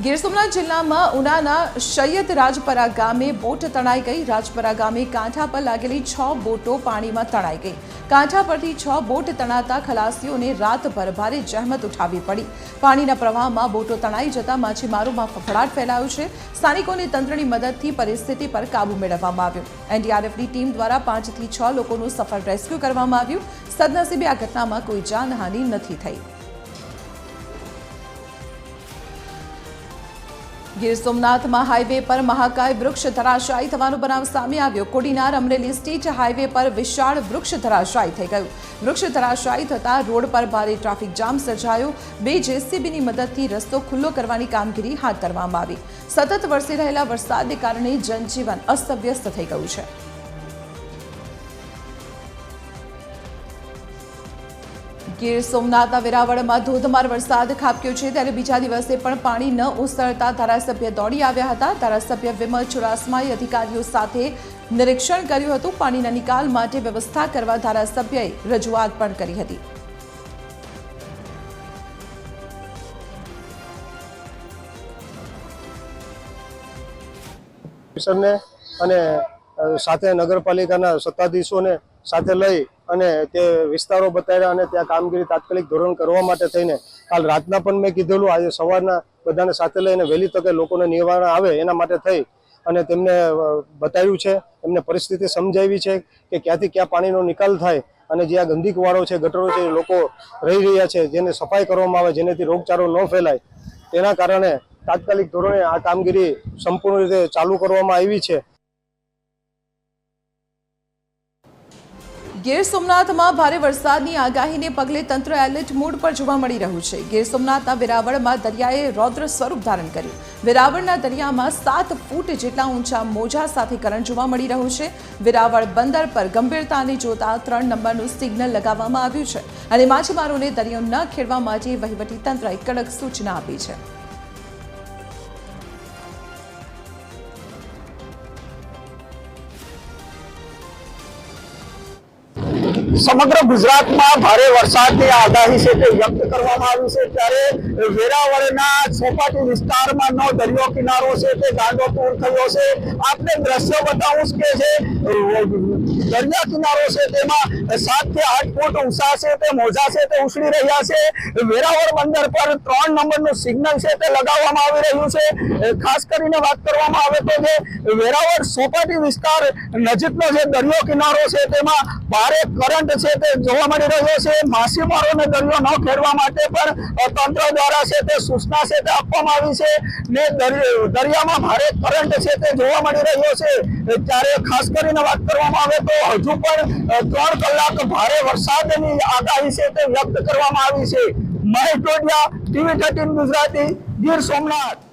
ગીર સોમનાથ જિલ્લામાં ઉનાના સૈયદ રાજપરા ગામે બોટ તણાઈ ગઈ। રાજપરા ગામે કાંઠા પર લાગેલી 6 બોટો પાણીમાં તણાઈ ગઈ। કાંઠા પરથી 6 બોટ તણાતા ખલાસીઓને રાતભર ભારે જહેમત ઉઠાવવી પડી। પાણીના પ્રવાહમાં બોટો તણાઈ જતા માછીમારોમાં ફફડાટ ફેલાયો છે। સ્થાનિકોને તંત્રની મદદથી પરિસ્થિતિ પર કાબુ મેળવવામાં આવ્યો। એનડીઆરએફની ટીમ દ્વારા 5 થી 6 લોકોનું સફળ રેસ્ક્યુ કરવામાં આવ્યું। સદનસીબે આ ઘટનામાં કોઈ જાનહાનિ નથી થઈ। ગીર સોમનાથમાં હાઈવે પર મહાકાય વૃક્ષ ધરાશાયી થવાનો બનાવ સામે આવ્યો। કોડીનાર અમરેલી સ્ટેટ હાઈવે પર વિશાળ વૃક્ષ ધરાશાયી થઈ ગયું। વૃક્ષ ધરાશાયી થતા રોડ પર ભારે ટ્રાફિક જામ સર્જાયો। 2 જેસીબીની મદદથી રસ્તો ખુલ્લો કરવાની કામગીરી હાથ ધરવામાં આવી। સતત વરસી રહેલા વરસાદને કારણે જનજીવન અસ્તવ્યસ્ત થઈ ગયું છે। ગીર સોમનાથના વેરાવળમાં ધોધમાર વરસાદ ખાબક્યો છે, ત્યારે બીજા દિવસે પણ પાણી ન ઓસરતા ધારાસભ્ય દોડી આવ્યા હતા। ધારાસભ્ય વિમલ ચુડાસમાએ અધિકારીઓ સાથે નિરીક્ષણ કર્યું હતું। પાણીના નિકાલ માટે વ્યવસ્થા કરવા ધારાસભ્યએ રજૂઆત પણ કરી હતી। અને સાથે નગરપાલિકાના સત્તાધીશોને સાથે લઈ અને તે વિસ્તારો બતાવ્યા અને ત્યાં કામગીરી તાત્કાલિક ધોરણ કરવા માટે થઈને કાલ રાતના પણ મેં કીધેલું, આજે સવારના બધાને સાથે લઈને વહેલી તકે લોકોને નિવારણ આવે એના માટે થઈ અને તેમને બતાવ્યું છે, એમને પરિસ્થિતિ સમજાવી છે કે ક્યાંથી ક્યાં પાણીનો નિકાલ થાય અને જે આ ગંદકીવાળો છે, ગટરો છે, લોકો રહી રહ્યા છે, જેને સફાઈ કરવામાં આવે, જેનેથી રોગચાળો ન ફેલાય, તેના કારણે તાત્કાલિક ધોરણે આ કામગીરી સંપૂર્ણ રીતે ચાલુ કરવામાં આવી છે। ગીર સોમનાથમાં ભારે વરસાદની આગાહીને પગલે તંત્ર એલર્ટ મોડ પર જોવા મળી રહ્યું છે। ગીર સોમનાથના વેરાવળમાં દરિયાએ રૌદ્ર સ્વરૂપ ધારણ કર્યું। વેરાવળના દરિયામાં 7 ફૂટ જેટલા ઊંચા મોજા સાથે કરંટ જોવા મળી રહ્યું છે। વેરાવળ બંદર પર ગંભીરતાને જોતા 3 નંબરનું સિગ્નલ લગાવવામાં આવ્યું છે અને માછીમારોને દરિયો ન ખેડવા માટે વહીવટીતંત્રએ કડક સૂચના આપી છે। સમગ્ર ગુજરાતમાં ભારે વરસાદની આગાહી છે તે વ્યક્ત કરવામાં આવી છે, ત્યારે વેરાવળના ચોપાટી વિસ્તારમાંનો દરિયો કિનારો છે તે ગાંડોતૂર થયો છે। આપને દ્રશ્યો બતાવું કે જે દરિયા કિનારો છે તેમાં 7 થી 8 ફૂટ ઊંચા છે તે મોજા છે તે ઉછળી રહ્યા છે। વેરાવળ બંદર પર 3 નંબરનું સિગ્નલ છે તે લગાવવામાં આવી રહ્યું છે। ખાસ કરીને વાત કરવામાં આવે તો જે વેરાવળ ચોપાટી વિસ્તાર નજીકનો જે દરિયો કિનારો છે તેમાં ભારે કરંટ છે તે જોવા મળી રહ્યો છે। માછીમારોને દરિયો ન ખેડવા માટે પણ તંત્ર દ્વારા છે તે સૂચના છે તે આપવામાં આવી છે ને દરિયામાં ભારે કરંટ છે તે જોવા મળી રહ્યો છે। ત્યારે ખાસ કરીને વાત કરવામાં આવે તો હજુ પણ 3 કલાક ભારે વરસાદની આગાહી છે તે વ્યક્ત કરવામાં આવી છે। મહેશ ટોડિયા, TV 13 ગુજરાતી, ગીર સોમનાથ।